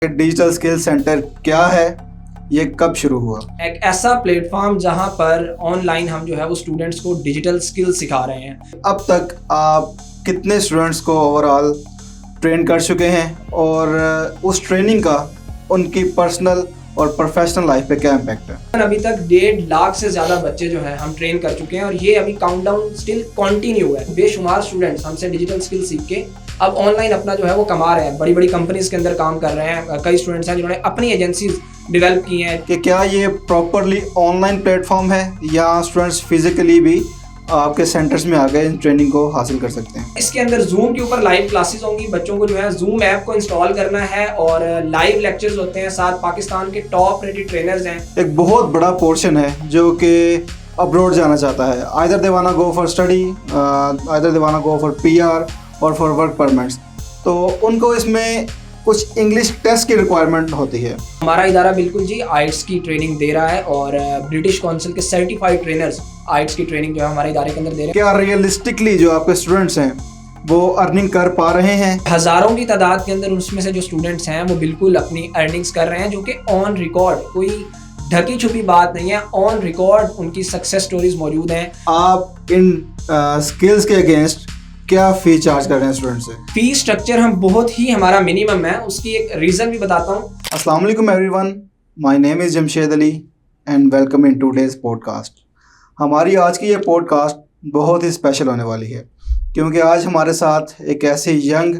Digital skill centre क्या है, ये कब शुरू हुआ? एक ऐसा प्लेटफॉर्म जहां पर ऑनलाइन हम जो है वो स्टूडेंट्स को डिजिटल स्किल सिखा रहे हैं। अब तक आप कितने स्टूडेंट्स को ओवरऑल ट्रेन कर चुके हैं और उस ट्रेनिंग का उनकी पर्सनल और प्रोफेशनल लाइफ पे क्या इम्पैक्ट है? अभी तक 1.5 लाख से ज़्यादा बच्चे जो हैं हम ट्रेन कर चुके हैं और ये अभी काउंटडाउन स्टिल कंटिन्यू है। बेशुमार स्टूडेंट्स हमसे डिजिटल स्किल सीख के अब ऑनलाइन अपना जो है वो कमा रहे हैं, बड़ी बड़ी कंपनीज के अंदर काम कर रहे हैं। कई स्टूडेंट्स हैं जिन्होंने अपनी एजेंसीज डेवलप की हैं। कि क्या ये प्रॉपरली ऑनलाइन प्लेटफॉर्म है या स्टूडेंट्स फिजिकली भी आपके सेंटर्स में आकर इन ट्रेनिंग को हासिल कर सकते हैं? इसके अंदर जूम के ऊपर लाइव क्लासेस होंगी। बच्चों को जो है जूम ऐप को इंस्टॉल करना है और लाइव लेक्चर्स होते हैं। साथ पाकिस्तान के टॉप रेटेड ट्रेनर्स हैं। एक बहुत बड़ा पोर्शन है जो कि अब्रॉड जाना चाहता है। आइदर दे वाना go for study, either they वाना गो फॉर पीआर और फॉर वर्क परमिट्स। तो उनको इसमें कुछ इंग्लिश टेस्ट की रिक्वायरमेंट होती है। हमारा इदारा बिल्कुल जी आइट्स की ट्रेनिंग दे रहा है और ब्रिटिश काउंसिल के सर्टिफाइड ट्रेनर्स आइट्स की ट्रेनिंग जो है हमारे इदारे के अंदर दे रहे हैं। क्या रियलिस्टिकली जो आपके स्टूडेंट्स हैं वो अर्निंग कर पा रहे हैं? हजारों की तादाद के अंदर उसमें से जो स्टूडेंट्स हैं वो बिल्कुल अपनी अर्निंग्स कर रहे हैं, जो कि ऑन रिकॉर्ड, कोई ढकी छुपी बात नहीं है। ऑन रिकॉर्ड उनकी सक्सेस स्टोरीज मौजूद हैं। आप इन स्किल्स के अगेंस्ट क्या फी चार्ज कर रहे हैं स्टूडेंट से? फी स्ट्रक्चर हम बहुत ही हमारा मिनिमम है, उसकी एक रीज़न भी बताता हूँ। अस्सलाम वालेकुम everyone, my name is Jamshed Ali and welcome in today's podcast. हमारी आज की ये पॉडकास्ट बहुत ही स्पेशल होने वाली है क्योंकि आज हमारे साथ एक ऐसी यंग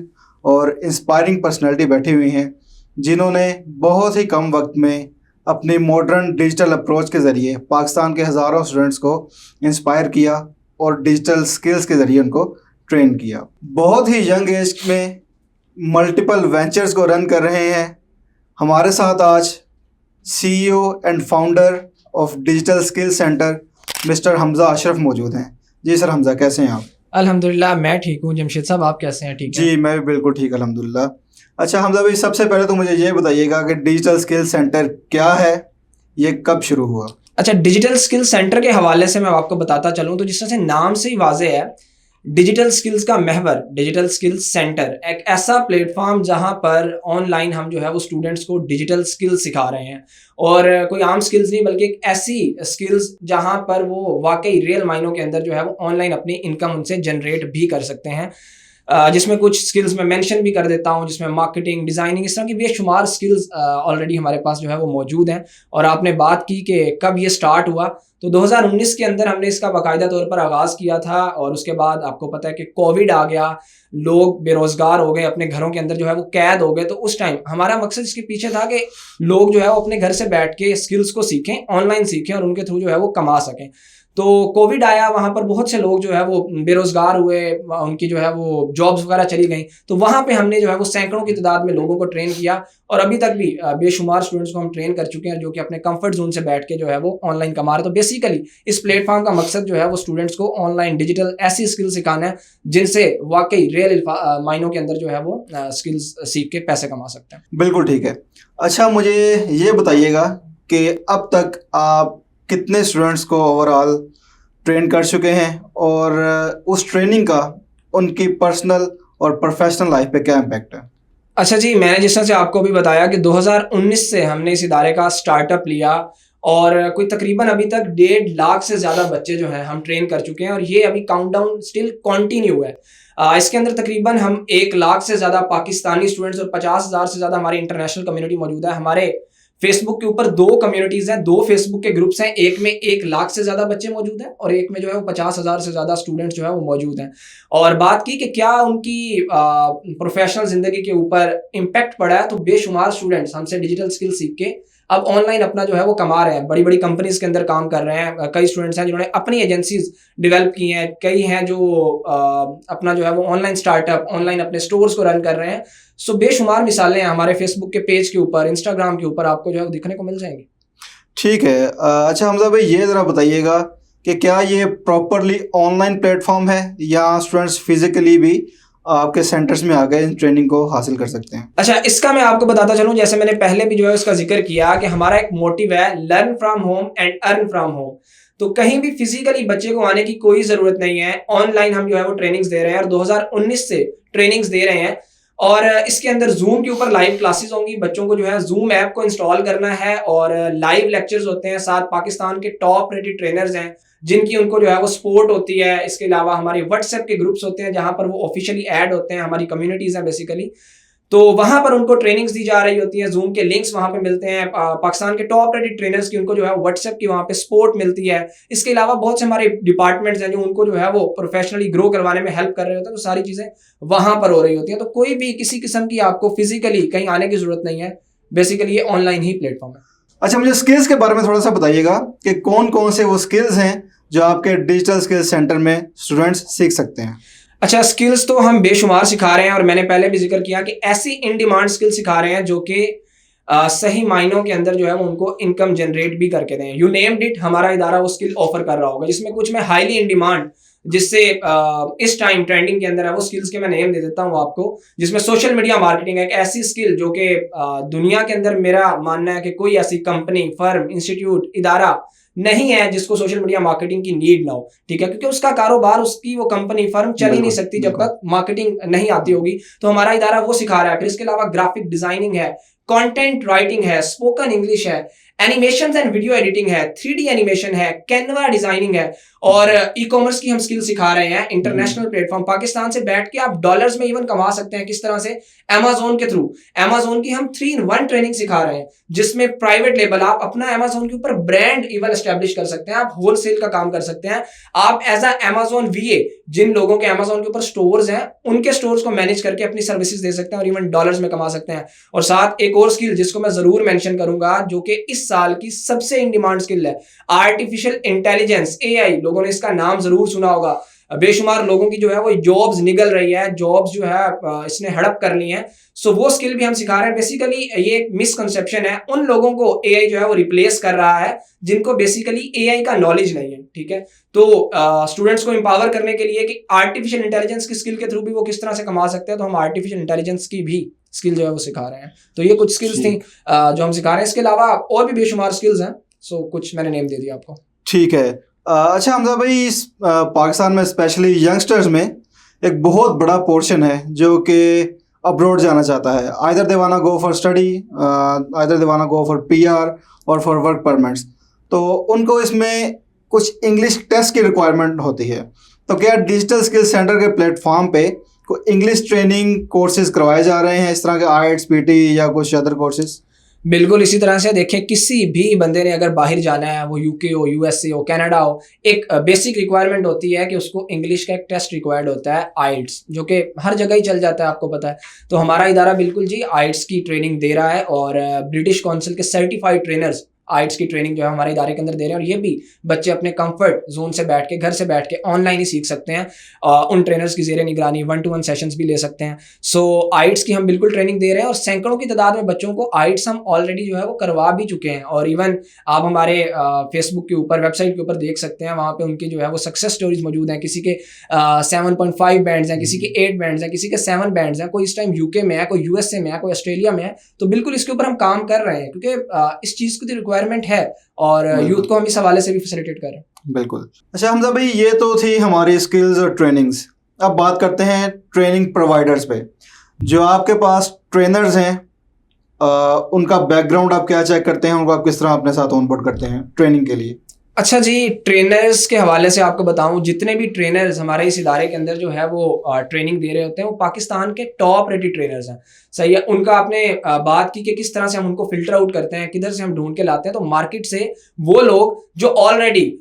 और इंस्पायरिंग पर्सनैलिटी बैठी हुई हैं जिन्होंने बहुत ही कम वक्त में अपनी मॉडर्न डिजिटल अप्रोच के ज़रिए पाकिस्तान के हज़ारों स्टूडेंट्स को इंस्पायर किया और डिजिटल स्किल्स के ज़रिए उनको ट्रेन किया। बहुत ही यंग एज में मल्टीपल वेंचर्स को रन कर रहे हैं। हमारे साथ आज CEO and founder of digital skill centre mister Hamza Ashraf मौजूद हैं। जी सर हमज़ा, कैसे हैं आप? अल्हम्दुलिल्लाह मैं ठीक हूँ। जमशेद साहब आप कैसे हैं? ठीक है जी मैं भी बिल्कुल ठीक, अल्हम्दुलिल्लाह। अच्छा हमज़ा भाई, सबसे पहले तो मुझे ये बताइएगा कि डिजिटल स्किल सेंटर क्या है, ये कब शुरू हुआ? अच्छा, डिजिटल स्किल सेंटर के हवाले से मैं आपको बताता चलूँ तो जिस तरह से नाम से ही वाज़ेह है, डिजिटल स्किल्स का महवर, डिजिटल स्किल्स सेंटर एक ऐसा प्लेटफॉर्म जहां पर ऑनलाइन हम जो है वो स्टूडेंट्स को डिजिटल स्किल्स सिखा रहे हैं। और कोई आम स्किल्स नहीं बल्कि एक ऐसी स्किल्स जहां पर वो वाकई रियल मायनों के अंदर जो है वो ऑनलाइन अपनी इनकम उनसे जनरेट भी कर सकते हैं। जिसमें कुछ स्किल्स मैं मेंशन भी कर देता हूं, जिसमें मार्केटिंग, डिज़ाइनिंग, इस तरह की बेशुमार स्किल्स ऑलरेडी हमारे पास जो है वो मौजूद हैं। और आपने बात की कि कब ये स्टार्ट हुआ, तो 2019 के अंदर हमने इसका बाकायदा तौर पर आगाज़ किया था। और उसके बाद आपको पता है कि कोविड आ गया, लोग बेरोज़गार हो गए, अपने घरों के अंदर जो है वो कैद हो गए। तो उस टाइम हमारा मकसद इसके पीछे था कि लोग जो है वो अपने घर से बैठ के स्किल्स को सीखें, ऑनलाइन सीखें और उनके थ्रू जो है वो कमा सकें। तो कोविड आया, वहाँ पर बहुत से लोग जो है वो बेरोज़गार हुए, उनकी जो है वो जॉब्स वगैरह चली गई। तो वहाँ पे हमने जो है वो सैकड़ों की तादाद में लोगों को ट्रेन किया और अभी तक भी बेशुमार स्टूडेंट्स को हम ट्रेन कर चुके हैं जो कि अपने कंफर्ट जोन से बैठ के जो है वो ऑनलाइन कमा रहे। तो बेसिकली इस प्लेटफॉर्म का मकसद जो है वो स्टूडेंट्स को ऑनलाइन डिजिटल ऐसी स्किल सिखाना है जिनसे वाकई रियल मायनों के अंदर जो है वो स्किल्स सीख के पैसे कमा सकते हैं। बिल्कुल ठीक है। अच्छा मुझे ये बताइएगा कि अब तक आप कितने स्टूडेंट्स को ओवरऑल ट्रेन कर चुके हैं और उस ट्रेनिंग का उनकी पर्सनल और प्रोफेशनल लाइफ पे क्या इम्पैक्ट है? अच्छा जी, मैंने जिस तरह से आपको भी बताया कि 2019 से हमने इस इदारे का स्टार्टअप लिया और कोई तकरीबन अभी तक 1.5 लाख से ज़्यादा बच्चे जो हैं हम ट्रेन कर चुके हैं और ये अभी काउंटडाउन स्टिल कंटिन्यू है। इसके अंदर तकरीबन हम 1 लाख से ज़्यादा पाकिस्तानी स्टूडेंट्स और 50,000 से ज़्यादा हमारी इंटरनेशनल कम्युनिटी मौजूद है। हमारे फेसबुक के ऊपर 2 कम्युनिटीज़ हैं, 2 फेसबुक के ग्रुप्स हैं। एक में 1 लाख से ज़्यादा बच्चे मौजूद हैं और एक में जो है वो 50,000 से ज़्यादा स्टूडेंट्स जो है वो मौजूद हैं। और बात की कि क्या उनकी प्रोफेशनल ज़िंदगी के ऊपर इम्पैक्ट पड़ा है, तो बेशुमार स्टूडेंट्स हमसे डिजिटल स्किल सीख के अब ऑनलाइन अपना जो है वो कमा रहे हैं, बड़ी बड़ी कंपनीज के अंदर काम कर रहे हैं। कई स्टूडेंट्स हैं जिन्होंने अपनी एजेंसीज डेवलप की हैं, कई हैं जो अपना जो है वो ऑनलाइन स्टार्टअप, ऑनलाइन अपने स्टोर्स को रन कर रहे हैं। सो बेशुमार मिसालें हैं हमारे फेसबुक के पेज के ऊपर, इंस्टाग्राम के ऊपर आपको जो है वो दिखने को मिल जाएंगी। ठीक है। अच्छा हमज़ा भाई, ये ज़रा बताइएगा कि क्या ये प्रॉपरली ऑनलाइन प्लेटफॉर्म है या स्टूडेंट्स फिजिकली भी आपके सेंटर्स में आकर इन ट्रेनिंग को हासिल कर सकते हैं? अच्छा, इसका मैं आपको बताता चलूं, जैसे मैंने पहले भी जो है उसका जिक्र किया कि हमारा एक मोटिव है learn from home and earn from home. तो कहीं भी फिजिकली बच्चे को आने की कोई ज़रूरत नहीं है, ऑनलाइन हम जो है वो ट्रेनिंग्स दे रहे हैं और 2019 से ट्रेनिंग्स दे रहे हैं। और इसके अंदर जूम के ऊपर लाइव क्लासेस होंगी। बच्चों को जो है जूम ऐप को इंस्टॉल करना है और लाइव लेक्चर्स होते हैं। साथ पाकिस्तान के टॉप रेटेड ट्रेनर्स हैं जिनकी उनको जो है वो सपोर्ट होती है। इसके अलावा हमारे व्हाट्सएप के ग्रुप्स होते हैं जहां पर वो ऑफिशियली ऐड होते हैं, हमारी कम्युनिटीज हैं बेसिकली। तो वहां पर उनको ट्रेनिंग्स दी जा रही होती है, जूम के लिंक्स वहां पे मिलते हैं। पाकिस्तान के टॉप रेटेड ट्रेनर्स की उनको जो है व्हाट्सएप की वहां पे सपोर्ट मिलती है। इसके अलावा बहुत से हमारे डिपार्टमेंट्स हैं जो उनको जो है वो प्रोफेशनली ग्रो करवाने में हेल्प कर रहे होते हैं। तो सारी चीजें वहां पर हो रही होती हैं। तो कोई भी किसी किस्म की आपको फिजिकली कहीं आने की जरूरत नहीं है, बेसिकली ये ऑनलाइन ही प्लेटफॉर्म है। अच्छा, मुझे स्किल्स के बारे में थोड़ा सा बताइएगा कि कौन कौन से वो स्किल्स हैं जो आपके डिजिटल स्किल्स सेंटर में स्टूडेंट्स सीख सकते हैं। अच्छा, स्किल्स तो हम बेशुमार सिखा रहे हैं और मैंने पहले भी जिक्र किया कि ऐसी इन डिमांड स्किल सिखा रहे हैं जो कि सही मायनों के अंदर जो है वो उनको इनकम जनरेट भी करके दें। यू नेम्ड इट, हमारा इदारा वो स्किल ऑफर कर रहा होगा जिसमें कुछ में हाईली इन डिमांड, जिससे इस टाइम ट्रेंडिंग के अंदर है, वो स्किल्स के मैं नेम दे देता हूँ आपको। जिसमें सोशल मीडिया मार्केटिंग है एक ऐसी स्किल जो कि दुनिया के अंदर मेरा मानना है कि कोई ऐसी कंपनी, फर्म, इंस्टीट्यूट, इदारा नहीं है जिसको सोशल मीडिया मार्केटिंग की नीड ना हो। ठीक है, क्योंकि उसका कारोबार, उसकी वो कंपनी, फर्म चल ही नहीं सकती जब तक मार्केटिंग नहीं आती होगी। तो हमारा इदारा वो सिखा रहा है। फिर इसके अलावा ग्राफिक डिजाइनिंग है, कंटेंट राइटिंग है, स्पोकन इंग्लिश है, एनिमेशन एंड वीडियो एडिटिंग है, 3D एनिमेशन है, कैनवा डिजाइनिंग है और ई कॉमर्स की हम स्किल सिखा रहे हैं। इंटरनेशनल प्लेटफॉर्म, पाकिस्तान से बैठ के आप डॉलर्स में इवन कमा सकते हैं। किस तरह से? Amazon के थ्रू। Amazon की हम 3-in-1 ट्रेनिंग सिखा रहे हैं जिसमें प्राइवेट लेबल, आप अपना Amazon के ऊपर ब्रांड इवन एस्टेब्लिश कर सकते हैं, आप होलसेल का काम कर सकते हैं। आप एज अ Amazon VA, जिन लोगों के Amazon के ऊपर स्टोर्स हैं उनके स्टोर्स को मैनेज करके अपनी सर्विसेज दे सकते हैं और इवन डॉलर्स में कमा सकते हैं। और साथ एक और स्किल जिसको मैं जरूर मेंशन करूंगा जो कि इस साल की सबसे इन डिमांड स्किल है, आर्टिफिशियल इंटेलिजेंस, AI। लोगों ने इसका नाम जरूर सुना होगा। बेशुमार लोगों की जो है वो जॉब्स निकल रही है, जॉब्स जो है इसने हड़प कर ली है। सो वो स्किल भी हम सिखा रहे हैं। बेसिकली ये एक मिसकंसेप्शन है, उन लोगों को AI जो है वो रिप्लेस कर रहा है जिनको बेसिकली AI का नॉलेज नहीं है। ठीक है, तो स्टूडेंट्स को एम्पावर करने के लिए कि आर्टिफिशियल इंटेलिजेंस की स्किल के थ्रू भी वो किस तरह से कमा सकते हैं, तो हम आर्टिफिशियल इंटेलिजेंस की भी स्किल जो है वो सिखा रहे हैं। तो ये कुछ स्किल्स थी जो हम सिखा रहे हैं। इसके अलावा और भी बेशुमार स्किल्स हैं, सो कुछ मैंने नेम दे दिया आपको। ठीक है। अच्छा हमजा भाई, पाकिस्तान में स्पेशली यंगस्टर्स में एक बहुत बड़ा पोर्शन है जो कि अब्रॉड जाना चाहता है। आइदर दे वाना go for study, either they वाना गो फॉर PR और फॉर वर्क परमिट्स। तो उनको इसमें कुछ इंग्लिश टेस्ट की रिक्वायरमेंट होती है। तो क्या डिजिटल स्किल सेंटर के प्लेटफॉर्म पे कोई इंग्लिश ट्रेनिंग कोर्सेज करवाए जा रहे हैं, इस तरह के IELTS, PT या कुछ अदर कोर्सेज? बिल्कुल इसी तरह से देखें, किसी भी बंदे ने अगर बाहर जाना है, वो UK हो, USA हो, कनाडा हो, एक बेसिक रिक्वायरमेंट होती है कि उसको इंग्लिश का एक टेस्ट रिक्वायर्ड होता है, IELTS, जो कि हर जगह ही चल जाता है, आपको पता है। तो हमारा इदारा बिल्कुल जी IELTS की ट्रेनिंग दे रहा है और ब्रिटिश काउंसिल के सर्टिफाइड ट्रेनर्स IELTS की ट्रेनिंग जो है हमारे इदारे के अंदर दे रहे हैं। और ये भी बच्चे अपने कंफर्ट जोन से बैठ के, घर से बैठ के ऑनलाइन ही सीख सकते हैं। उन ट्रेनर्स की जेर निगरानी 1-to-1 सेशंस भी ले सकते हैं। सो IELTS की हम बिल्कुल ट्रेनिंग दे रहे हैं और सैकड़ों की तादाद में बच्चों को IELTS हम ऑलरेडी जो है वो करवा भी चुके हैं। और इवन आप हमारे फेसबुक के ऊपर, वेबसाइट के ऊपर देख सकते हैं, वहाँ पे उनकी जो है वो सक्सेस स्टोरीज मौजूद हैं। किसी के 7.5 बैंड्स हैं, किसी के 8 बैंड्स हैं, किसी के 7 बैंड्स हैं, कोई इस टाइम UK में है, कोई USA में है, कोई ऑस्ट्रेलिया में है। तो बिल्कुल इसके ऊपर हम काम कर रहे हैं क्योंकि इस चीज़ की रिक्वायरमेंट है और यूथ को हम इस हवाले से भी फैसिलिटेट कर रहे हैं। बिल्कुल। अच्छा हमजा भाई, ये तो थी हमारी स्किल्स और ट्रेनिंग्स। अब बात करते हैं ट्रेनिंग प्रोवाइडर्स पे। जो आपके पास ट्रेनर्स हैं, उनका बैकग्राउंड आप क्या चेक करते हैं, उनको आप किस तरह अपने साथ ऑनबोर्ड करते हैं ट्रेनिंग के लिए? अच्छा जी, ट्रेनर्स के हवाले से आपको बताऊं, जितने भी ट्रेनर्स हमारे इस इदारे के अंदर जो है वो ट्रेनिंग दे रहे होते हैं, वो पाकिस्तान के टॉप रेटेड ट्रेनर्स हैं। सही है। उनका आपने बात की कि किस तरह से हम उनको फिल्टर आउट करते हैं, किधर से हम ढूंढ के लाते हैं। तो मार्केट से वो लोग जो ऑलरेडी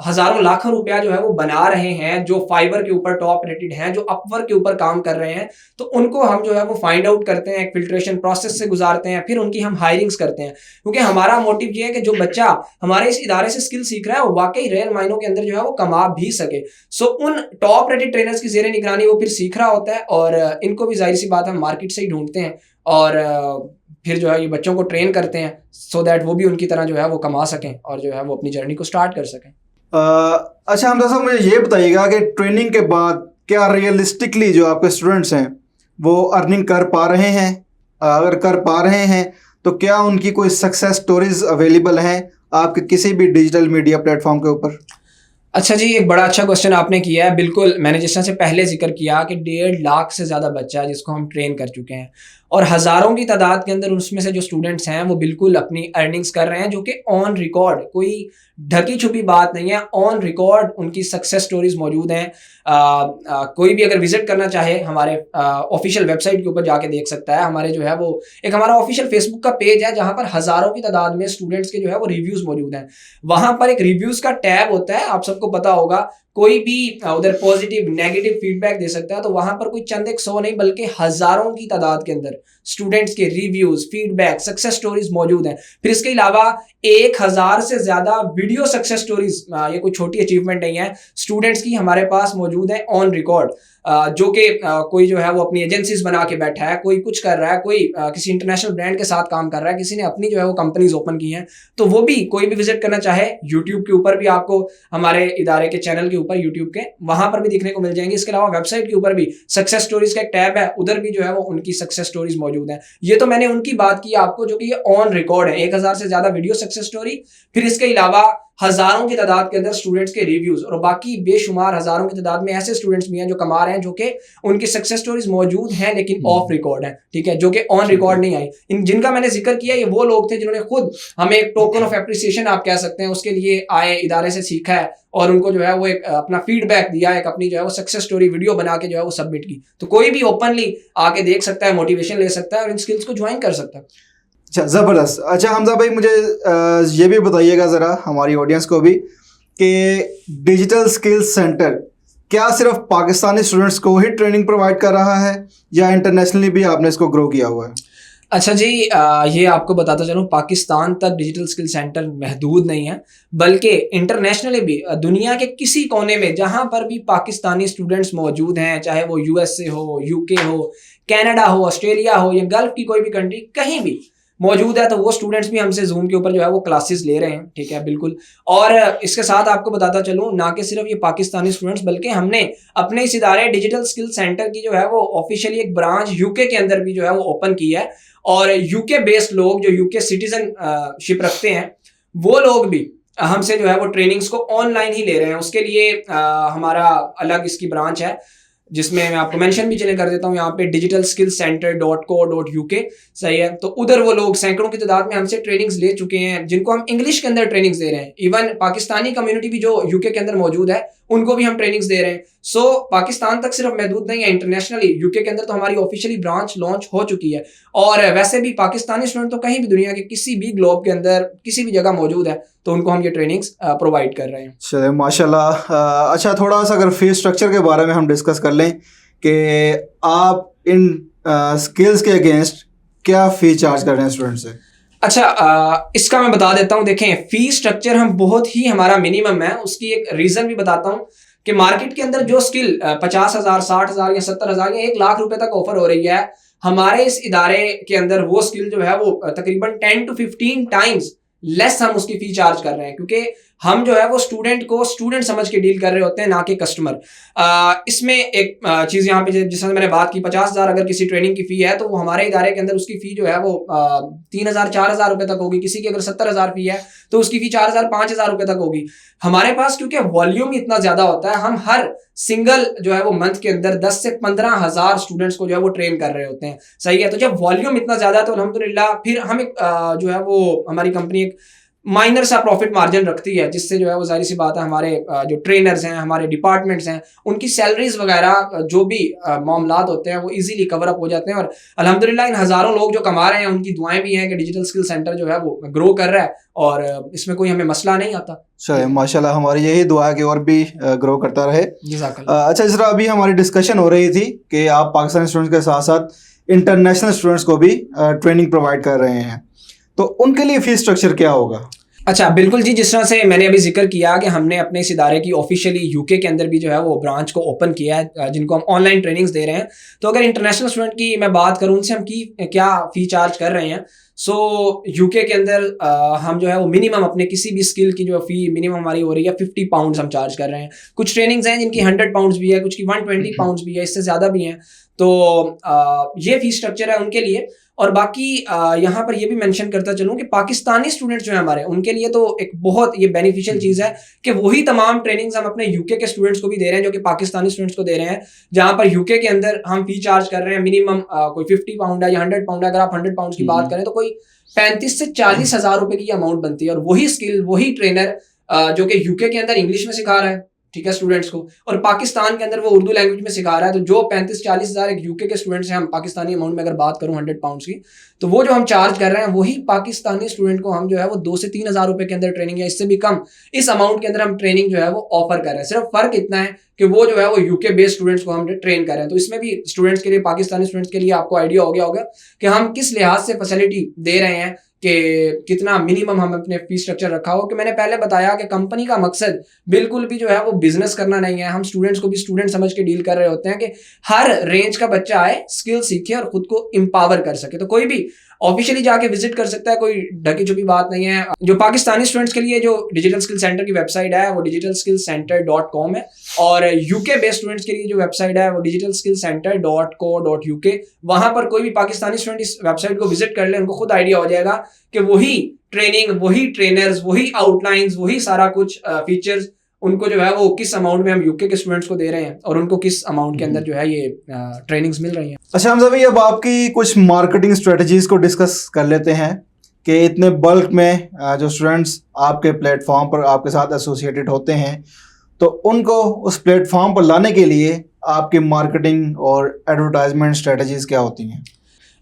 हजारों लाखों रुपया जो है वो बना रहे हैं, जो फाइवर के ऊपर टॉप रेटेड हैं, जो अपवर्क के ऊपर काम कर रहे हैं, तो उनको हम जो है वो फाइंड आउट करते हैं, एक फिल्ट्रेशन प्रोसेस से गुजारते हैं, फिर उनकी हम हायरिंग्स करते हैं। क्योंकि हमारा मोटिव ये है कि जो बच्चा हमारे इस इदारे से स्किल सीख रहा है वो वाकई रियल मायनों के अंदर जो है वो कमा भी सके। सो उन टॉप रेटेड ट्रेनर्स की जेर निगरानी वो फिर सीख रहा होता है और इनको भी जाहिर सी बात हम मार्केट से ही ढूंढते हैं और फिर जो है ये बच्चों को ट्रेन करते हैं सो दैट वो भी उनकी तरह जो है वो कमा सकें और जो है वो अपनी जर्नी को स्टार्ट कर सकें। अच्छा हमजा साहब, मुझे ये बताइएगा कि ट्रेनिंग के बाद क्या रियलिस्टिकली जो आपके स्टूडेंट्स हैं वो अर्निंग कर पा रहे हैं? अगर कर पा रहे हैं तो क्या उनकी कोई सक्सेस स्टोरीज अवेलेबल हैं आपके किसी भी डिजिटल मीडिया प्लेटफॉर्म के ऊपर? अच्छा जी, एक बड़ा अच्छा क्वेश्चन आपने किया है। बिल्कुल, मैंने जिस तरह से पहले ज़िक्र किया कि 1.5 लाख से ज़्यादा बच्चा है जिसको हम ट्रेन कर चुके हैं और हज़ारों की तादाद के अंदर उसमें से जो स्टूडेंट्स हैं वो बिल्कुल अपनी अर्निंग्स कर रहे हैं, जो कि ऑन रिकॉर्ड, कोई ढकी-छुपी बात नहीं है, ऑन रिकॉर्ड उनकी सक्सेस स्टोरीज़ मौजूद हैं। कोई भी अगर विज़िट करना चाहे हमारे ऑफ़िशियल वेबसाइट के ऊपर जाके देख सकता है। हमारे जो है वो एक हमारा ऑफ़िशियल फ़ेसबुक का पेज है जहाँ पर हज़ारों की तादाद में स्टूडेंट्स के जो है वो रिव्यूज़ मौजूद हैं। वहाँ पर एक रिव्यूज़ का टैब होता है, आप सबको पता होगा। कोई भी उधर पॉजिटिव, नेगेटिव फीडबैक दे सकता है, तो वहाँ पर कोई चंद एक 100 नहीं बल्कि हज़ारों की तादाद के अंदर स्टूडेंट्स के रिव्यूज़, फीडबैक, सक्सेस स्टोरीज़ मौजूद हैं। फिर इसके अलावा 1000 से ज़्यादा वीडियो सक्सेस स्टोरीज़, ये कोई छोटी अचीवमेंट नहीं है, स्टूडेंट्स की हमारे पास मौजूद है ऑन रिकॉर्ड। जो कि कोई जो है वो अपनी एजेंसीज बना के बैठा है, कोई कुछ कर रहा है, कोई किसी इंटरनेशनल ब्रांड के साथ काम कर रहा है, किसी ने अपनी जो है वो कंपनीज ओपन की हैं, तो वो भी कोई भी विजिट करना चाहे यूट्यूब के ऊपर भी आपको हमारे इदारे के चैनल के ऊपर यूट्यूब के वहां पर भी दिखने को मिल जाएंगे। इसके अलावा वेबसाइट के ऊपर भी सक्सेस स्टोरीज का एक टैब है, उधर भी जो है वो उनकी सक्सेस स्टोरीज मौजूद है। ये तो मैंने उनकी बात की आपको जो कि ये ऑन रिकॉर्ड है, 1000 से ज्यादा वीडियो सक्सेस स्टोरी, फिर इसके अलावा हजारों की तादाद के अंदर स्टूडेंट्स के रिव्यूज और बाकी बेशुमार हजारों की तादाद में ऐसे स्टूडेंट्स भी हैं जो कमा रहे हैं, जो कि उनकी सक्सेस स्टोरीज मौजूद हैं लेकिन ऑफ रिकॉर्ड है, ठीक है, जो कि ऑन रिकॉर्ड नहीं आई। इन जिनका मैंने जिक्र किया ये वो लोग थे जिन्होंने खुद हमें एक टोकन ऑफ एप्रिसिएशन आप कह सकते हैं उसके लिए आए, इदारे से सीखा है और उनको जो है वो एक अपना फीडबैक दिया, एक अपनी जो है वो सक्सेस स्टोरी वीडियो बना के जो है वो सबमिट की। तो कोई भी ओपनली आके देख सकता है, मोटिवेशन ले सकता है और इन स्किल्स को ज्वाइन कर सकता है। अच्छा, ज़बरदस्त। अच्छा हमजा भाई, मुझे ये भी बताइएगा ज़रा हमारी ऑडियंस को भी कि डिजिटल स्किल्स सेंटर क्या सिर्फ पाकिस्तानी स्टूडेंट्स को ही ट्रेनिंग प्रोवाइड कर रहा है या इंटरनेशनली भी आपने इसको ग्रो किया हुआ है? अच्छा जी, ये आपको बताता चलूँ, पाकिस्तान तक डिजिटल स्किल सेंटर महदूद नहीं है, बल्कि इंटरनेशनली भी दुनिया के किसी कोने में जहाँ पर भी पाकिस्तानी स्टूडेंट्स मौजूद हैं, चाहे वो यूएसए हो, यूके हो, कनाडा हो, ऑस्ट्रेलिया हो या गल्फ की कोई भी कंट्री, कहीं भी मौजूद है, तो वो स्टूडेंट्स भी हमसे जूम के ऊपर जो है वो क्लासेस ले रहे हैं, ठीक है, बिल्कुल। और इसके साथ आपको बताता चलूँ, ना कि सिर्फ ये पाकिस्तानी स्टूडेंट्स बल्कि हमने अपने इस इदारे डिजिटल स्किल सेंटर की जो है वो ऑफिशियली एक ब्रांच यूके के अंदर भी जो है वो ओपन की है और यूके बेस्ड लोग जो यूके सिटीजनशिप रखते हैं वो लोग भी हमसे जो है वो ट्रेनिंग्स को ऑनलाइन ही ले रहे हैं। उसके लिए हमारा अलग इसकी ब्रांच है जिसमें मैं आपको मेंशन भी चले कर देता हूँ यहाँ पे digitalskillcenter.co.uk, सही है। तो उधर वो लोग सैकड़ों की तादाद में हमसे ट्रेनिंग्स ले चुके हैं जिनको हम इंग्लिश के अंदर ट्रेनिंग्स दे रहे हैं। इवन पाकिस्तानी कम्युनिटी भी जो यूके के अंदर मौजूद है उनको भी हम ट्रेनिंग्स दे रहे हैं। सो पाकिस्तान तक सिर्फ महदूद नहीं है, इंटरनेशनली यूके के अंदर तो हमारी ऑफिशियली ब्रांच लॉन्च हो चुकी है और वैसे भी पाकिस्तानी स्टूडेंट तो कहीं भी दुनिया के किसी भी ग्लोब के अंदर किसी भी जगह मौजूद है, तो उनको हम ये ट्रेनिंग्स प्रोवाइड कर रहे हैं। चलिए माशाल्लाह। अच्छा, थोड़ा सा अगर फीस स्ट्रक्चर के बारे में हम डिस्कस कर लें कि आप इन स्किल्स के अगेंस्ट क्या फ़ी चार्ज कर रहे हैं स्टूडेंट से? अच्छा, इसका मैं बता देता हूँ। देखें, फी स्ट्रक्चर हम बहुत ही हमारा मिनिमम है, उसकी एक रीज़न भी बताता हूँ कि मार्केट के अंदर जो स्किल 50,000, 60,000 या 70,000 या 1 लाख रुपए तक ऑफर हो रही है, हमारे इस इदारे के अंदर वो स्किल जो है वो तकरीबन 10 to 15 टाइम्स लेस हम उसकी फी चार्ज कर रहे हैं, क्योंकि हम जो है वो स्टूडेंट को स्टूडेंट समझ के डील कर रहे होते हैं, ना कि कस्टमर। इसमें एक चीज़ यहाँ पे जिस तरह मैंने बात की, 50,000 अगर किसी ट्रेनिंग की फ़ी है तो वो हमारे इदारे के अंदर उसकी फ़ी जो है वो 3,000, 4,000 रुपये तक होगी। किसी की अगर 70,000 फ़ी है तो उसकी फ़ी 4,000, 5,000 रुपये तक होगी। हमारे पास क्योंकि वॉल्यूम इतना ज़्यादा होता है, हम हर सिंगल जो है वो मंथ के अंदर 10 से 15,000 स्टूडेंट्स को जो है वो ट्रेन कर रहे होते हैं, सही है। तो जब वॉल्यूम इतना ज़्यादा है तो अल्हम्दुलिल्लाह फिर हम एक जो है वो हमारी कंपनी एक माइनर सा प्रॉफिट मार्जिन रखती है, जिससे जो है वो जाहिर सी बात है हमारे जो ट्रेनर्स हैं, हमारे डिपार्टमेंट्स हैं, उनकी सैलरीज वगैरह जो भी मामलात होते हैं वो इजीली कवर अप हो जाते हैं। और अल्हम्दुलिल्लाह इन हज़ारों लोग जो कमा रहे हैं उनकी दुआएं भी हैं कि डिजिटल स्किल सेंटर जो है वो ग्रो कर रहा है और इसमें कोई हमें मसला नहीं आता। चलिए माशाल्लाह, हमारी यही दुआ है कि और भी ग्रो करता रहे। अच्छा, इस तरह अभी हमारी डिस्कशन हो रही थी कि आप पाकिस्तानी स्टूडेंट्स के साथ साथ इंटरनेशनल स्टूडेंट्स को भी ट्रेनिंग प्रोवाइड कर रहे हैं, तो उनके लिए फीस स्ट्रक्चर क्या होगा? अच्छा, बिल्कुल जी, जिस तरह से मैंने अभी जिक्र किया कि हमने अपने इस इदारे की ऑफिशियली यूके के अंदर भी जो है वो ब्रांच को ओपन किया है जिनको हम ऑनलाइन ट्रेनिंग्स दे रहे हैं। तो अगर इंटरनेशनल स्टूडेंट की मैं बात करूँ, उनसे हम क्या फ़ी चार्ज कर रहे हैं। सो यूके के अंदर हम जो है वो मिनिमम अपने किसी भी स्किल की जो फ़ी मिनिमम हमारी हो रही है 50 पाउंड्स हम चार्ज कर रहे हैं। कुछ ट्रेनिंग्स हैं जिनकी 100 पाउंड्स भी है, कुछ की 120 पाउंड्स भी है, इससे ज़्यादा भी हैं। तो ये फ़ी स्ट्रक्चर है उनके लिए। और बाकी यहाँ पर ये भी मेंशन करता चलूँ कि पाकिस्तानी स्टूडेंट्स जो है हमारे, उनके लिए तो एक बहुत ये बेनिफिशियल चीज़ है कि वही तमाम ट्रेनिंग्स हम अपने यूके के स्टूडेंट्स को भी दे रहे हैं जो कि पाकिस्तानी स्टूडेंट्स को दे रहे हैं, जहाँ पर यूके के अंदर हम फी चार्ज कर रहे हैं मिनिमम कोई 50 पाउंड है या 100 पाउंड है। अगर आप 100 पाउंड की बात करें तो कोई 35 से 40 हज़ार रुपए की अमाउंट बनती है, और वही स्किल वही ट्रेनर जो कि यूके के अंदर इंग्लिश में सिखा रहा है, ठीक है, स्टूडेंट्स को, और पाकिस्तान के अंदर वो उर्दू लैंग्वेज में सिखा रहा है। तो जो 35-40 हज़ार एक यूके के स्टूडेंट्स हैं, हम पाकिस्तानी अमाउंट में अगर बात करूं 100 पाउंड्स की, तो वो जो हम चार्ज कर रहे हैं वही पाकिस्तानी स्टूडेंट को हम जो है वो 2 से 3 हज़ार रुपए के अंदर ट्रेनिंग या इससे भी कम इस अमाउंट के अंदर हम ट्रेनिंग जो है वो ऑफर कर रहे हैं। सिर्फ फर्क इतना है कि वो जो है वो यूके बेस्ड स्टूडेंट्स को हम ट्रेन कर रहे हैं। तो इसमें भी स्टूडेंट्स के लिए, पाकिस्तानी स्टूडेंट्स के लिए आपको आइडिया हो गया होगा कि हम किस लिहाज से फैसिलिटी दे रहे हैं, कि कितना मिनिमम हम अपने फीस स्ट्रक्चर रखा हो। कि मैंने पहले बताया कि कंपनी का मकसद बिल्कुल भी जो है वो बिजनेस करना नहीं है। हम स्टूडेंट्स को भी स्टूडेंट समझ के डील कर रहे होते हैं कि हर रेंज का बच्चा आए, स्किल सीखे और खुद को एम्पावर कर सके। तो कोई भी ऑफिशियली जाके विजिट कर सकता है, कोई ढकी छुपी बात नहीं है। जो पाकिस्तानी स्टूडेंट्स के लिए जो डिजिटल स्किल सेंटर की वेबसाइट है वो digitalskillcenter.com है, और यूके बेस्ड स्टूडेंट्स के लिए जो वेबसाइट है वो digitalskillcenter.co.uk। वहां पर कोई भी पाकिस्तानी स्टूडेंट इस वेबसाइट को विजिट कर ले, उनको खुद आइडिया हो जाएगा कि वही ट्रेनिंग, वही ट्रेनर्स, वही आउटलाइंस, वही सारा कुछ फीचर्स उनको जो है वो किस अमाउंट में हम यूके के स्टूडेंट्स को दे रहे हैं, और उनको किस अमाउंट के अंदर जो है ये ट्रेनिंग्स मिल रही हैं। अच्छा हमजा भाई, अब आपकी कुछ मार्केटिंग स्ट्रेटजीज को डिस्कस कर लेते हैं कि इतने बल्क में जो स्टूडेंट्स आपके प्लेटफॉर्म पर आपके साथ एसोसिएटेड होते हैं, तो उनको उस प्लेटफॉर्म पर लाने के लिए आपकी मार्केटिंग और एडवर्टाइजमेंट स्ट्रेटजीज क्या होती हैं?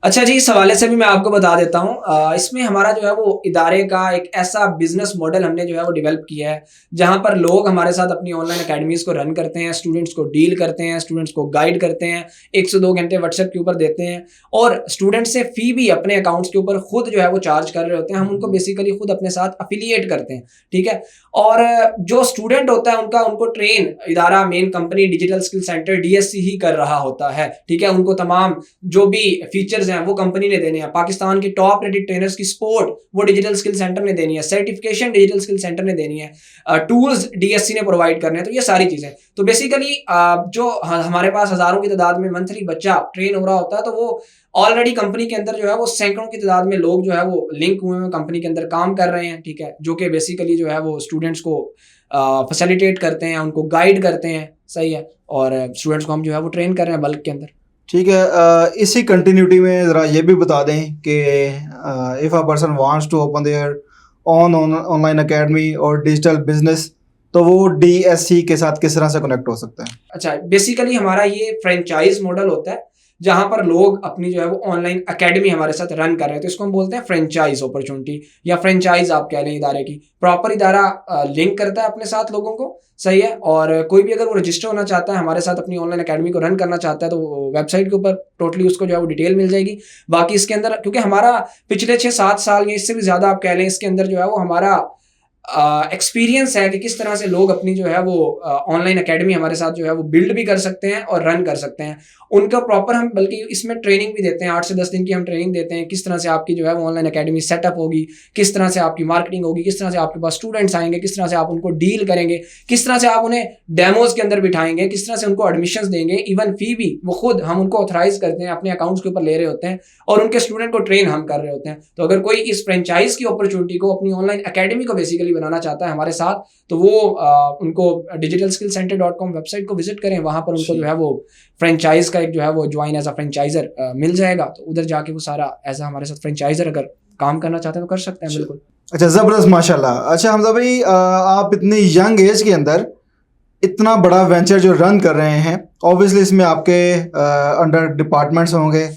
अच्छा जी, इस हवाले से भी मैं आपको बता देता हूँ। इसमें हमारा जो है वो इदारे का एक ऐसा बिजनेस मॉडल हमने जो है वो डेवलप किया है, जहाँ पर लोग हमारे साथ अपनी ऑनलाइन अकेडमीज़ को रन करते हैं, स्टूडेंट्स को डील करते हैं, स्टूडेंट्स को गाइड करते हैं, 1 से 2 घंटे व्हाट्सएप के ऊपर देते हैं, और स्टूडेंट से फ़ी भी अपने अकाउंट्स के ऊपर खुद जो है वो चार्ज कर रहे होते हैं। हम उनको बेसिकली खुद अपने साथ अफिलिएट करते हैं, ठीक है। और जो स्टूडेंट होता है उनको ट्रेन इदारा, main company digital skill centre DSC ही कर रहा होता है, ठीक है। उनको तमाम जो भी फीचर्स हैं वो कंपनी ने देने हैं। पाकिस्तान के टॉप रेटेड ट्रेनर्स की सपोर्ट वो डिजिटल स्किल सेंटर ने देनी है, सर्टिफिकेशन डिजिटल स्किल सेंटर ने देनी है, टूल्स DSC ने प्रोवाइड करने हैं। तो ये सारी चीजें, तो बेसिकली जो हमारे पास हजारों की तादाद में मंथली बच्चा ट्रेन हो रहा होता है, तो वो ऑलरेडी कंपनी के अंदर जो है वो सैकड़ों की तादाद में लोग जो है वो लिंक हुए हैं, कंपनी के अंदर काम कर रहे हैं, ठीक है, जो कि बेसिकली जो है वो स्टूडेंट्स को फैसिलिटेट करते हैं, उनको गाइड करते हैं, सही है, और स्टूडेंट्स को हम जो है वो ट्रेन कर रहे हैं बल्क के अंदर। ठीक है, इसी कंटिन्यूटी में ज़रा ये भी बता दें कि if a person wants to open their online academy और डिजिटल बिजनेस, तो वो DSC के साथ किस तरह से कनेक्ट हो सकते हैं? अच्छा, बेसिकली हमारा ये फ्रेंचाइज मॉडल होता है, जहां पर लोग अपनी जो है वो ऑनलाइन एकेडमी हमारे साथ रन कर रहे हैं। तो इसको हम बोलते हैं फ्रेंचाइज अपॉर्चुनिटी, या फ्रेंचाइज आप कह लें इदारे की। प्रॉपर इदारा लिंक करता है अपने साथ लोगों को, सही है, और कोई भी अगर वो रजिस्टर होना चाहता है हमारे साथ, अपनी ऑनलाइन एकेडमी को रन करना चाहता है, तो वेबसाइट के ऊपर टोटली उसको जो है वो डिटेल मिल जाएगी। बाकी इसके अंदर क्योंकि हमारा पिछले 6-7 साल या इससे भी ज़्यादा आप कह लें, इसके अंदर जो है वो हमारा एक्सपीरियंस है कि किस तरह से लोग अपनी जो है वो ऑनलाइन एकेडमी हमारे साथ जो है वो बिल्ड भी कर सकते हैं और रन कर सकते हैं। उनका प्रॉपर हम बल्कि इसमें ट्रेनिंग भी देते हैं, 8 से 10 दिन की हम ट्रेनिंग देते हैं, किस तरह से आपकी जो है वो ऑनलाइन एकेडमी सेटअप होगी, किस तरह से आपकी मार्केटिंग होगी, किस तरह से आपके पास स्टूडेंट्स आएंगे, किस तरह से आप उनको डील करेंगे, किस तरह से आप उन्हें डेमोज के अंदर बिठाएंगे, किस तरह से उनको एडमिशंस देंगे, इवन फी भी वो खुद हम उनको ऑथराइज करते हैं, अपने अकाउंट्स के ऊपर ले रहे होते हैं, और उनके स्टूडेंट को ट्रेन हम कर रहे होते हैं। तो अगर कोई इस फ्रेंचाइज की अपॉर्चुनिटी को, अपनी ऑनलाइन एकेडमी को बेसिकली बनाना चाहता है हमारे साथ, तो वो उनको digitalskillcenter.com वेबसाइट को विजिट करें, वहां पर उनको जो है वो फ्रेंचाइज का एक जो है वो ज्वाइन एज अ फ्रेंचाइजर मिल जाएगा। तो उधर जाके वो सारा एज अ हमारे साथ फ्रेंचाइजर अगर काम करना चाहते हैं तो कर सकते हैं, बिल्कुल। अच्छा, ज़बरदस्त, माशाल्लाह। अच्छा हमजा भाई, आप इतनी यंग एज के अंदर इतना बड़ा वेंचर जो रन कर रहे हैं, ऑब्वियसली इसमें आपके अंडर डिपार्टमेंट्स होंगे।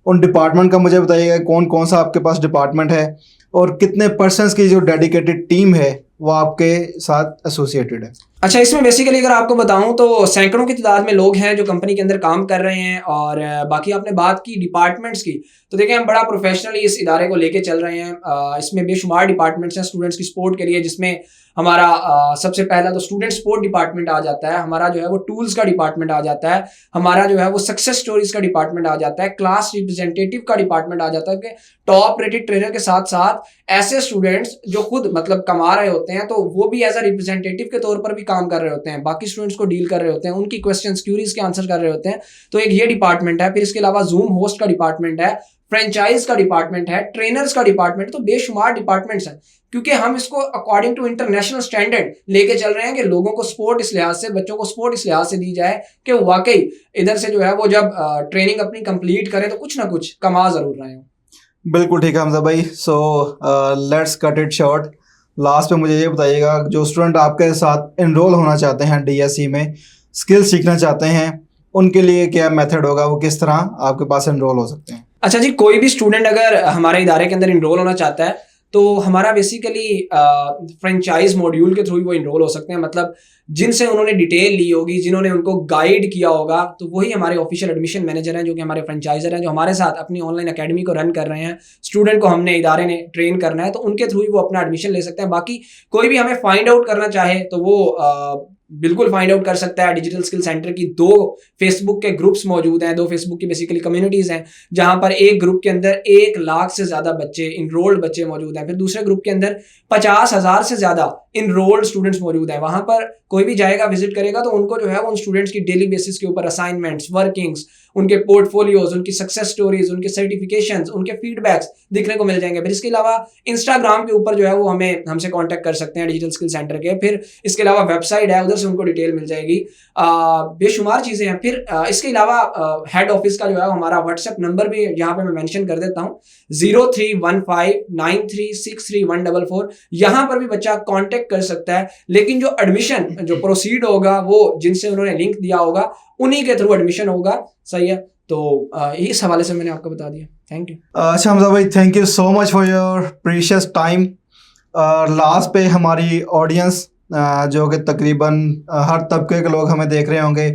उन डिपार्टमेंट का मुझे बताइएगा, कौन कौन सा आपके पास डिपार्टमेंट है और कितने पर्सन्स की जो डेडिकेटेड टीम है वो आपके साथ एसोसिएटेड है? अच्छा, इसमें बेसिकली अगर आपको बताऊं तो सैकड़ों की तादाद में लोग हैं जो कंपनी के अंदर काम कर रहे हैं। और बाकी आपने बात की डिपार्टमेंट्स की, तो देखिए हम बड़ा प्रोफेशनली इस इदारे को लेके चल रहे हैं। इसमें बेशुमार डिपार्टमेंट्स हैं स्टूडेंट्स की सपोर्ट के लिए, जिसमें हमारा सबसे पहला तो स्टूडेंट सपोर्ट डिपार्टमेंट आ जाता है, हमारा जो है वो टूल्स का डिपार्टमेंट आ जाता है, हमारा जो है वो सक्सेस स्टोरीज का डिपार्टमेंट आ जाता है, क्लास रिप्रेजेंटेटिव का डिपार्टमेंट आ जाता है कि टॉप रेटेड ट्रेनर के साथ साथ ऐसे स्टूडेंट्स जो खुद मतलब कमा रहे होते हैं, तो वो भी एज अ रिप्रेजेंटेटिव के तौर पर भी काम कर रहे होते हैं, बाकी स्टूडेंट्स को डील कर रहे होते हैं, उनकी क्वेश्चंस क्यूरीज के आंसर कर रहे होते हैं। तो एक ये डिपार्टमेंट है। फिर इसके अलावा जूम होस्ट का डिपार्टमेंट है, फ्रेंचाइज का डिपार्टमेंट है, ट्रेनर्स का डिपार्टमेंट, तो बेशुमार डिपार्टमेंट्स हैं, क्योंकि हम इसको अकॉर्डिंग टू इंटरनेशनल स्टैंडर्ड लेके चल रहे हैं कि लोगों को स्पोर्ट इस लिहाज से, बच्चों को स्पोर्ट इस लिहाज से दी जाए कि वाकई इधर से जो है वो जब ट्रेनिंग अपनी कंप्लीट करें तो कुछ ना कुछ कमा जरूर रहे हो। बिल्कुल ठीक है हमजा भाई। So let's cut it short. Last पे मुझे ये बताइएगा, जो स्टूडेंट आपके साथ इनरोल होना चाहते हैं डीएससी में, स्किल सीखना चाहते हैं, उनके लिए क्या मेथड होगा, वो किस तरह आपके पास इनरोल हो सकते हैं? अच्छा जी, कोई भी स्टूडेंट अगर हमारे इदारे के अंदर इनरोल होना चाहता है तो हमारा बेसिकली फ्रेंचाइज मॉड्यूल के थ्रू वो इनरोल हो सकते हैं। मतलब जिनसे उन्होंने डिटेल ली होगी, जिन्होंने उनको गाइड किया होगा, तो वही हमारे ऑफिशियल एडमिशन मैनेजर हैं, जो कि हमारे फ्रेंचाइजर हैं, जो हमारे साथ अपनी ऑनलाइन एकेडमी को रन कर रहे हैं। स्टूडेंट को हमने इदारे ने ट्रेन करना है, तो उनके थ्रू ही वो अपना एडमिशन ले सकते हैं। बाकी कोई भी हमें फाइंड आउट करना चाहे तो वो बिल्कुल फाइंड आउट कर सकता है। डिजिटल स्किल सेंटर की 2 फेसबुक के ग्रुप्स मौजूद हैं, 2 फेसबुक की बेसिकली कम्युनिटीज हैं, जहां पर एक ग्रुप के अंदर 1 लाख से ज्यादा बच्चे, इनरोल्ड बच्चे मौजूद हैं। फिर दूसरे ग्रुप के अंदर 50,000 से ज्यादा इनरोल्ड स्टूडेंट्स मौजूद हैं। वहां पर कोई भी जाएगा, विजिट करेगा, तो उनको जो है वो उन स्टूडेंट्स की डेली बेसिस के ऊपर असाइनमेंट्स, वर्किंग्स, उनके पोर्टफोलियोज, उनकी सक्सेस स्टोरीज, उनके सर्टिफिकेशंस, उनके फीडबैक्स दिखने को मिल जाएंगे। फिर इसके अलावा इंस्टाग्राम के ऊपर जो है वो हमसे कांटेक्ट कर सकते हैं डिजिटल स्किल सेंटर के। फिर इसके अलावा वेबसाइट है, उधर से उनको डिटेल मिल जाएगी। बेशुमार चीजें हैं। फिर इसके अलावा हेड ऑफिस का जो है हमारा व्हाट्सएप नंबर भी यहाँ पे मैं मेंशन कर देता हूँ, 031593633144। यहाँ पर भी बच्चा कांटेक्ट कर सकता है। लेकिन जो एडमिशन जो प्रोसीड होगा वो जिनसे उन्होंने लिंक दिया होगा उन्हीं के थ्रू एडमिशन होगा। सही है, तो इस हवाले से मैंने आपको बता दिया। Thank you. अच्छा हमजा भाई, thank you so much for your precious time. Last पे हमारी ऑडियंस जो कि तकरीबन हर तबके के लोग हमें देख रहे होंगे,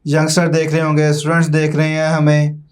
यंगस्टर देख रहे होंगे, स्टूडेंट्स देख रहे हैं हमें,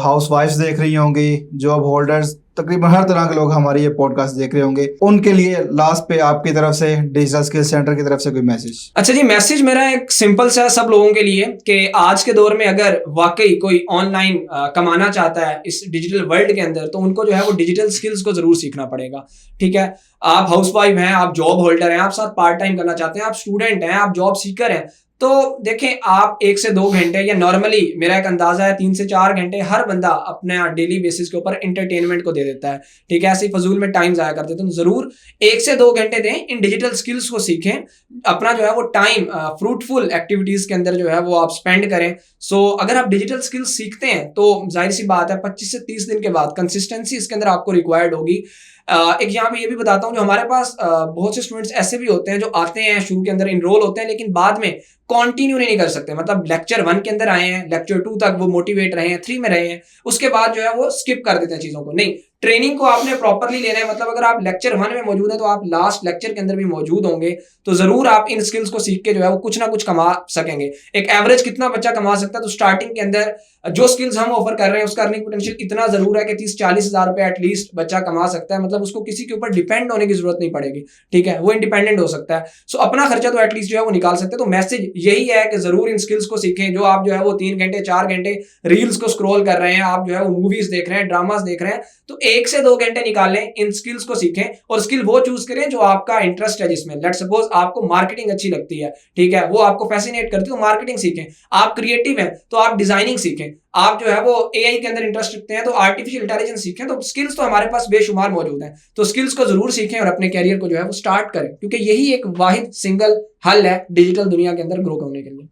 हाउस वाइफ्स देख रही होंगी, जॉब होल्डर्स, तकरीबन हर तरह के लोग हमारी ये पॉडकास्ट देख रहे होंगे। उनके लिए लास्ट पे आपकी तरफ से, डिजिटल स्किल सेंटर की तरफ से कोई मैसेज? अच्छा जी, मैसेज मेरा एक सिंपल सा सब लोगों के लिए कि आज के दौर में अगर वाकई कोई ऑनलाइन कमाना चाहता है इस डिजिटल वर्ल्ड के अंदर, तो उनको जो है वो डिजिटल स्किल्स को जरूर सीखना पड़ेगा। ठीक है, आप हाउस वाइफ हैं, आप जॉब होल्डर हैं, आप साथ पार्ट टाइम करना चाहते हैं, आप स्टूडेंट हैं, आप जॉब सीकर हैं, तो देखें आप 1 से 2 घंटे या नॉर्मली मेरा एक अंदाजा है 3 से 4 घंटे हर बंदा अपने डेली बेसिस के ऊपर एंटरटेनमेंट को दे देता है। ठीक है, ऐसे ही फजूल में टाइम जाया करते हैं, तो जरूर 1 से 2 घंटे दें, इन डिजिटल स्किल्स को सीखें, अपना जो है वो टाइम फ्रूटफुल एक्टिविटीज के अंदर जो है वो आप स्पेंड करें। सो अगर आप डिजिटल स्किल्स सीखते हैं तो जाहिर सी बात है 25 से 30 दिन के बाद कंसिस्टेंसी इसके अंदर आपको रिक्वायर्ड होगी। एक यहाँ पे ये भी बताता हूँ, जो हमारे पास बहुत से स्टूडेंट्स ऐसे भी होते हैं जो आते हैं, शुरू के अंदर इनरोल होते हैं, लेकिन बाद में कंटिन्यू नहीं कर सकते। मतलब लेक्चर 1 के अंदर आए हैं, लेक्चर 2 तक वो मोटिवेट रहे हैं, 3 में रहे हैं, उसके बाद जो है वो स्किप कर देते हैं चीजों को। नहीं, ट्रेनिंग को आपने प्रॉपरली लेना है। मतलब अगर आप लेक्चर 1 में मौजूद है तो आप लास्ट लेक्चर के अंदर भी मौजूद होंगे, तो जरूर आप इन स्किल्स को सीख के जो है वो कुछ ना कुछ कमा सकेंगे। एक एवरेज कितना बच्चा कमा सकता है, तो स्टार्टिंग के अंदर जो स्किल्स हम ऑफर कर रहे हैं उसका अर्निंग पोटेंशियल इतना जरूर है कि 30-40 हजार रुपए एटलीस्ट बच्चा कमा सकता है। मतलब उसको किसी के ऊपर डिपेंड होने की जरूरत नहीं पड़ेगी। ठीक है, वो इंडिपेंडेंट हो सकता है। सो अपना खर्चा तो एटलीस्ट जो है वो निकाल सकते हैं। तो मैसेज यही है कि जरूर इन स्किल्स को सीखें। जो आप जो है वो 3 घंटे 4 घंटे रील्स को स्क्रॉल कर रहे हैं, आप जो है वो मूवीज देख रहे हैं, ड्रामास देख रहे हैं, तो 1 से 2 घंटे निकालें, इन स्किल्स को सीखें और स्किल वो चूज करें जो आपका इंटरेस्ट है, जिसमें लेट्स सपोज आपको मार्केटिंग अच्छी लगती है, ठीक है, वो आपको फैसिनेट करती है, तो मार्केटिंग सीखें। आप क्रिएटिव हैं तो आप डिजाइनिंग सीखें। आप जो है वो एआई के अंदर इंटरेस्ट रखते हैं तो आर्टिफिशियल इंटेलिजेंस सीखें। तो स्किल्स तो हमारे पास बेशुमार मौजूद हैं, तो स्किल्स को जरूर सीखें और अपने कैरियर को जो है वो स्टार्ट करें, क्योंकि यही एक वाहिद सिंगल हल है डिजिटल दुनिया के अंदर ग्रो करने के लिए।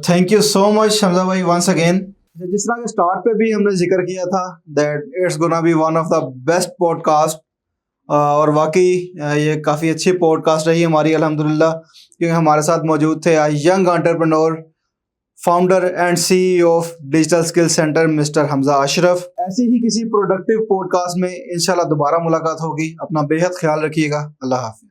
Thank you so much Hamza भाई वंस अगेन। जिस तरह के स्टार्ट पे भी हमने जिक्र किया था that it's gonna be one of the best podcast, और वाकई ये काफ़ी अच्छी पॉडकास्ट रही हमारी अल्हम्दुलिल्लाह, क्योंकि हमारे साथ मौजूद थे young entrepreneur, founder and CEO of digital skill centre mister Hamza Ashraf. ऐसी ही किसी प्रोडक्टिव पॉडकास्ट में इंशाल्लाह दोबारा मुलाकात होगी। अपना बेहद ख्याल रखिएगा। अल्लाह हाफिज़।